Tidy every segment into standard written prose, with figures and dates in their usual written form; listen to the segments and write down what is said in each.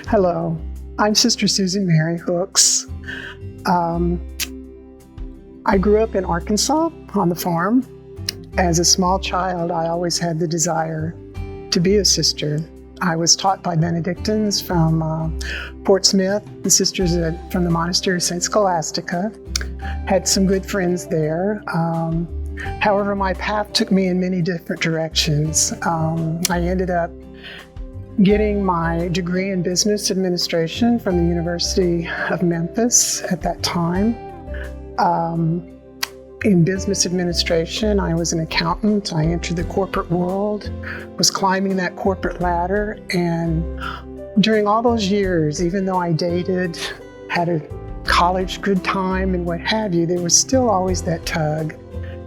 Hello, I'm Sister Susan Mary Hooks. I grew up in Arkansas on the farm. As a small child, I always had the desire to be a sister. I was taught by Benedictines from Fort Smith, the sisters from the Monastery of St. Scholastica. Had some good friends there. However, my path took me in many different directions. I ended up getting my degree in business administration from the University of Memphis at that time. In business administration, I was an accountant. I entered the corporate world, was climbing that corporate ladder, and during all those years, even though I dated, had a college good time and what have you, there was still always that tug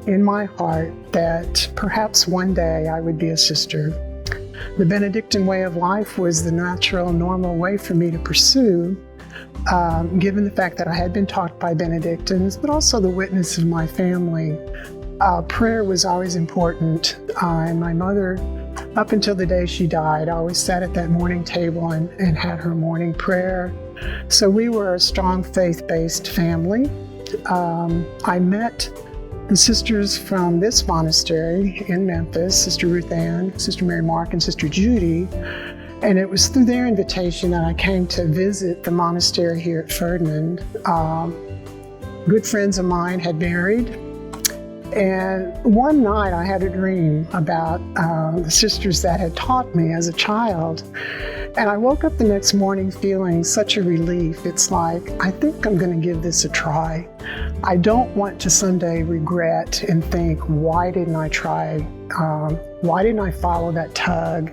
in my heart that perhaps one day I would be a sister. The Benedictine way of life was the natural, normal way for me to pursue, given the fact that I had been taught by Benedictines, but also the witness of my family. Prayer was always important, and my mother, up until the day she died, always sat at that morning table and had her morning prayer. So we were a strong faith-based family. I met the sisters from this monastery in Memphis, Sister Ruth Ann, Sister Mary Mark, and Sister Judy. And it was through their invitation that I came to visit the monastery here at Ferdinand. Good friends of mine had married. And one night I had a dream about the sisters that had taught me as a child. And I woke up the next morning feeling such a relief. It's like, I think I'm going to give this a try. I don't want to someday regret and think, why didn't I try? Why didn't I follow that tug?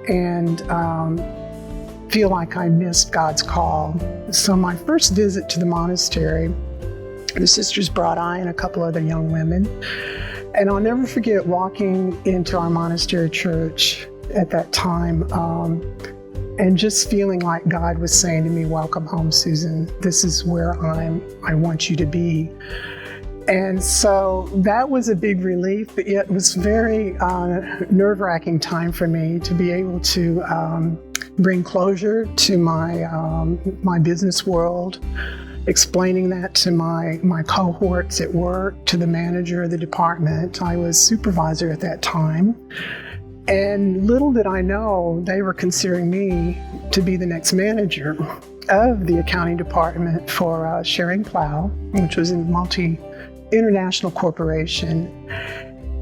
And feel like I missed God's call. So my first visit to the monastery, the sisters brought I and a couple other young women. And I'll never forget walking into our monastery church at that time and just feeling like God was saying to me, welcome home, Susan. This is where I want you to be. And so that was a big relief, but yet it was very nerve-wracking time for me to be able to bring closure to my business world, explaining that to my cohorts at work, to the manager of the department. I was supervisor at that time. And little did I know, they were considering me to be the next manager of the accounting department for Schering-Plough, which was a multi-international corporation.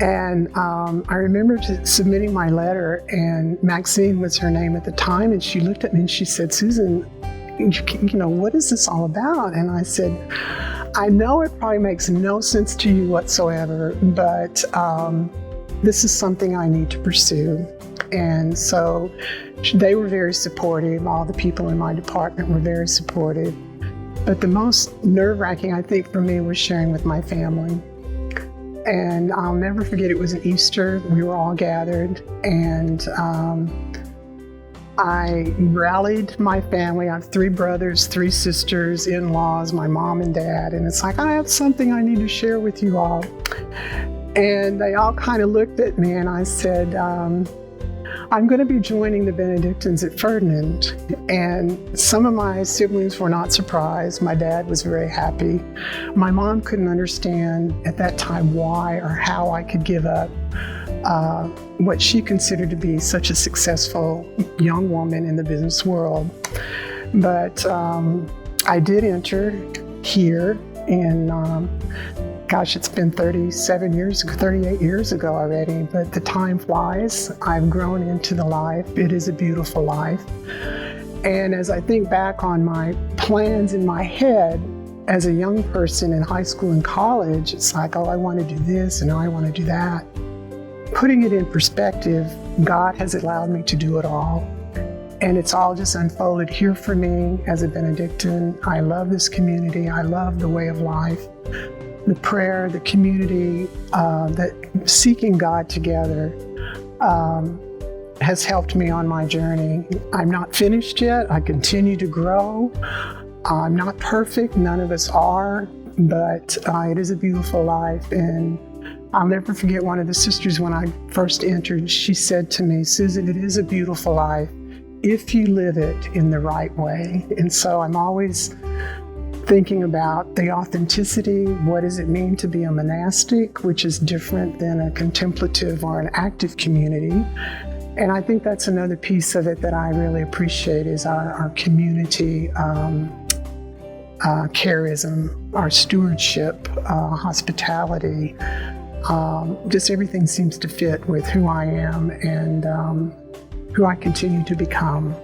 And I remember submitting my letter, and Maxine was her name at the time, and she looked at me and she said, Susan, you know, what is this all about? And I said, I know it probably makes no sense to you whatsoever, but this is something I need to pursue. And so they were very supportive. All the people in my department were very supportive. But the most nerve-wracking, I think, for me was sharing with my family. And I'll never forget, it was an Easter. We were all gathered, and I rallied my family. I have 3 brothers, 3 sisters, in-laws, my mom and dad. And it's like, I have something I need to share with you all. And they all kind of looked at me, and I said, I'm going to be joining the Benedictines at Ferdinand. And some of my siblings were not surprised. My dad was very happy. My mom couldn't understand at that time why or how I could give up what she considered to be such a successful young woman in the business world. But I did enter here in gosh, it's been 38 years ago already, but the time flies. I've grown into the life. It is a beautiful life. And as I think back on my plans in my head as a young person in high school and college, it's like, oh, I want to do this and I want to do that. Putting it in perspective, God has allowed me to do it all. And it's all just unfolded here for me as a Benedictine. I love this community. I love the way of life. The prayer, the community, that seeking God together has helped me on my journey. I'm not finished yet. I continue to grow. I'm not perfect. None of us are, but it is a beautiful life. And I'll never forget one of the sisters when I first entered. She said to me, Susan, it is a beautiful life if you live it in the right way. And so I'm always thinking about the authenticity. What does it mean to be a monastic, which is different than a contemplative or an active community? And I think that's another piece of it that I really appreciate is our community charism, our stewardship, hospitality. Just everything seems to fit with who I am and who I continue to become.